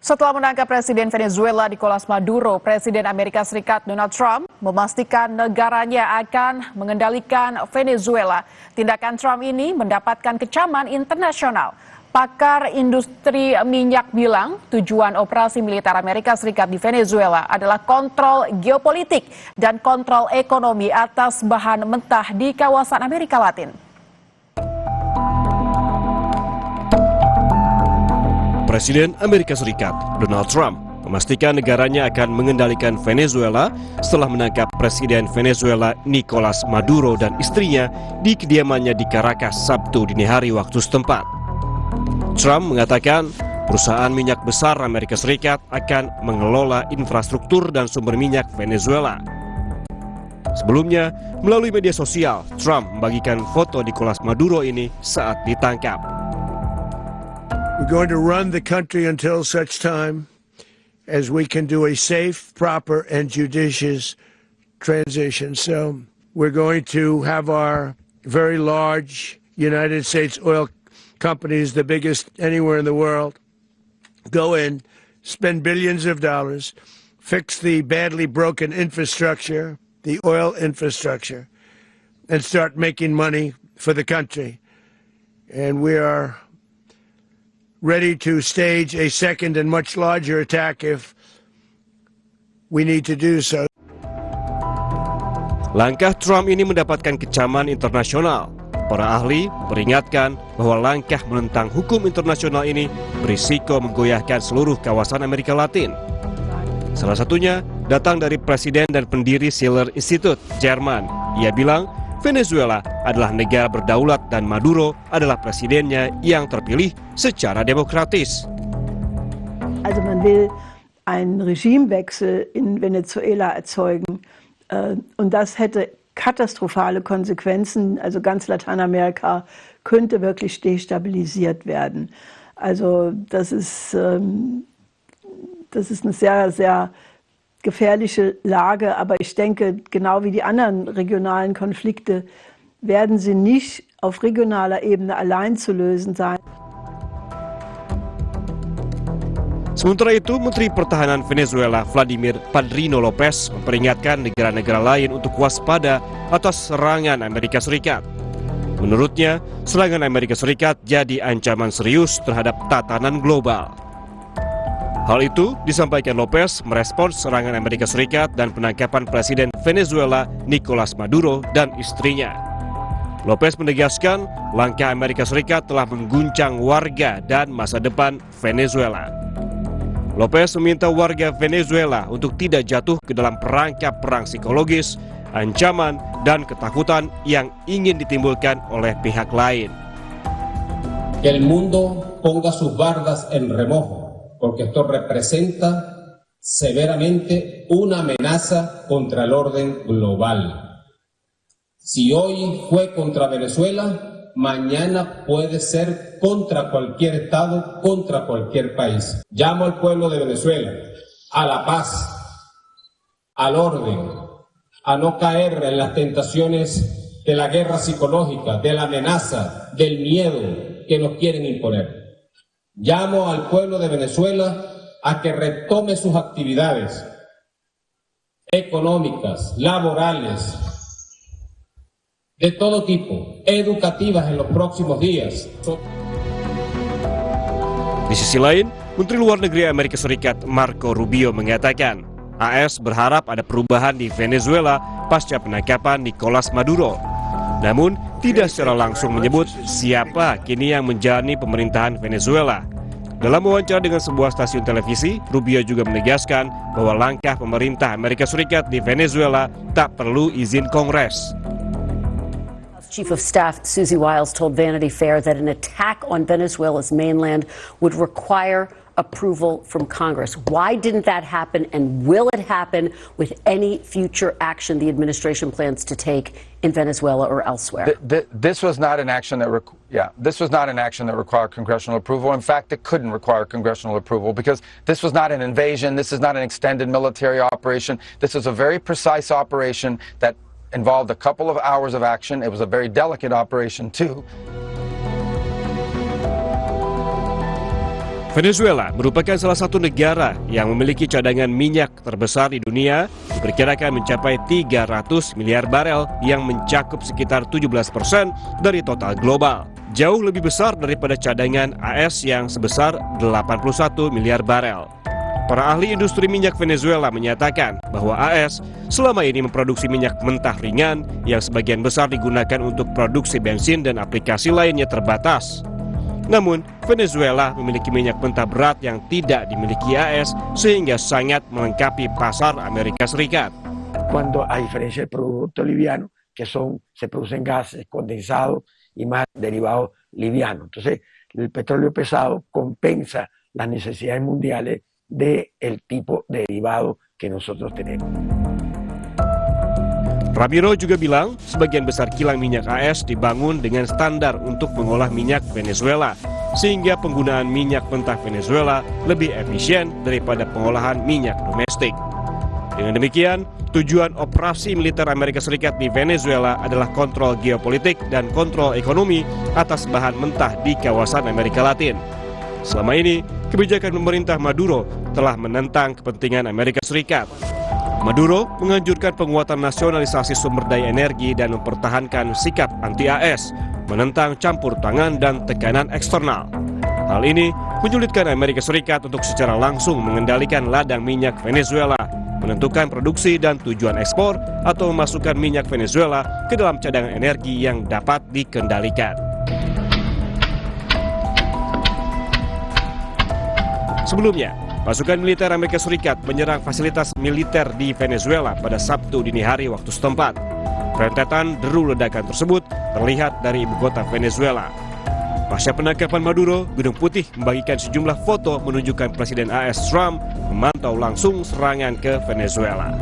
Setelah menangkap Presiden Venezuela Nicolas Maduro, Presiden Amerika Serikat Donald Trump memastikan negaranya akan mengendalikan Venezuela. Tindakan Trump ini mendapatkan kecaman internasional. Pakar industri minyak bilang tujuan operasi militer Amerika Serikat di Venezuela adalah kontrol geopolitik dan kontrol ekonomi atas bahan mentah di kawasan Amerika Latin. Presiden Amerika Serikat Donald Trump memastikan negaranya akan mengendalikan Venezuela setelah menangkap Presiden Venezuela Nicolas Maduro dan istrinya di kediamannya di Caracas Sabtu dini hari waktu setempat. Trump mengatakan perusahaan minyak besar Amerika Serikat akan mengelola infrastruktur dan sumber minyak Venezuela. Sebelumnya, melalui media sosial, Trump membagikan foto Nicolas Maduro ini saat ditangkap. We're going to run the country until such time as we can do a safe, proper, and judicious transition. So we're going to have our very large United States oil companies, the biggest anywhere in the world, go in, spend billions of dollars, fix the badly broken infrastructure, the oil infrastructure, and start making money for the country. And we are ready to stage a second and much larger attack if we need to do so. Langkah Trump ini mendapatkan kecaman internasional. Para ahli memperingatkan bahwa langkah menentang hukum internasional ini berisiko menggoyahkan seluruh kawasan Amerika Latin. Salah satunya datang dari Presiden dan pendiri Schiller Institute, Jerman. Ia bilang Venezuela adalah negara berdaulat dan Maduro adalah presidennya yang terpilih secara demokratis. Also man will einen Regimewechsel in Venezuela erzeugen und das hätte katastrophale Konsequenzen. Also ganz Lateinamerika könnte wirklich destabilisiert werden. Also das ist eine sehr, sehr gefährliche Lage, aber ich denke, genau wie die anderen regionalen Konflikte werden sie nicht auf regionaler Ebene allein zu lösen sein. Sementara itu, Menteri Pertahanan Venezuela Vladimir Padrino Lopez memperingatkan negara-negara lain untuk waspada atas serangan Amerika Serikat. Menurutnya, serangan Amerika Serikat jadi ancaman serius terhadap tatanan global. Hal itu disampaikan Lopez merespons serangan Amerika Serikat dan penangkapan Presiden Venezuela Nicolas Maduro dan istrinya. Lopez menegaskan langkah Amerika Serikat telah mengguncang warga dan masa depan Venezuela. Lopez meminta warga Venezuela untuk tidak jatuh ke dalam perangkap perang psikologis, ancaman, dan ketakutan yang ingin ditimbulkan oleh pihak lain. Que el mundo ponga sus bardas en remojo. Porque esto representa severamente una amenaza contra el orden global. Si hoy fue contra Venezuela, mañana puede ser contra cualquier Estado, contra cualquier país. Llamo al pueblo de Venezuela a la paz, al orden, a no caer en las tentaciones de la guerra psicológica, de la amenaza, del miedo que nos quieren imponer. Llamo al pueblo de Venezuela a que retome sus actividades económicas, laborales, de todo tipo, educativas en los próximos días. Di sisi lain, Menteri Luar Negeri Amerika Serikat Marco Rubio mengatakan AS berharap ada perubahan di Venezuela pasca penangkapan Nicolas Maduro. Namun, tidak secara langsung menyebut siapa kini yang menjalani pemerintahan Venezuela. Dalam wawancara dengan sebuah stasiun televisi, Rubio juga menegaskan bahwa langkah pemerintah Amerika Serikat di Venezuela tak perlu izin Kongres. Chief of Staff Susie Wiles told Vanity Fair that an attack on Venezuela's mainland would require approval from Congress. Why didn't that happen, and will it happen with any future action the administration plans to take in Venezuela or elsewhere? This was not an action that required congressional approval. In fact, it couldn't require congressional approval because this was not an invasion. This is not an extended military operation. This is a very precise operation that involved a couple of hours of action. It was a very delicate operation too. Venezuela merupakan salah satu negara yang memiliki cadangan minyak terbesar di dunia, diperkirakan mencapai 300 miliar barel yang mencakup sekitar 17% dari total global. Jauh lebih besar daripada cadangan AS yang sebesar 81 miliar barel. Para ahli industri minyak Venezuela menyatakan bahwa AS selama ini memproduksi minyak mentah ringan yang sebagian besar digunakan untuk produksi bensin dan aplikasi lainnya terbatas. Namun, Venezuela memiliki minyak mentah berat yang tidak dimiliki AS sehingga sangat melengkapi pasar Amerika Serikat. Cuando a diferencia del producto liviano, que se producen gases condensados y más derivados livianos. Entonces, el petróleo pesado compensa las necesidades mundiales del tipo de derivado que nosotros tenemos. Ramiro juga bilang sebagian besar kilang minyak AS dibangun dengan standar untuk mengolah minyak Venezuela, sehingga penggunaan minyak mentah Venezuela lebih efisien daripada pengolahan minyak domestik. Dengan demikian, tujuan operasi militer Amerika Serikat di Venezuela adalah kontrol geopolitik dan kontrol ekonomi atas bahan mentah di kawasan Amerika Latin. Selama ini, kebijakan pemerintah Maduro telah menentang kepentingan Amerika Serikat. Maduro menganjurkan penguatan nasionalisasi sumber daya energi dan mempertahankan sikap anti-AS, menentang campur tangan dan tekanan eksternal. Hal ini menyulitkan Amerika Serikat untuk secara langsung mengendalikan ladang minyak Venezuela, menentukan produksi dan tujuan ekspor, atau memasukkan minyak Venezuela ke dalam cadangan energi yang dapat dikendalikan. Sebelumnya, pasukan militer Amerika Serikat menyerang fasilitas militer di Venezuela pada Sabtu dini hari waktu setempat. Rentetan deru ledakan tersebut terlihat dari ibu kota Venezuela. Pasca penangkapan Maduro, Gedung Putih membagikan sejumlah foto menunjukkan Presiden AS Trump memantau langsung serangan ke Venezuela.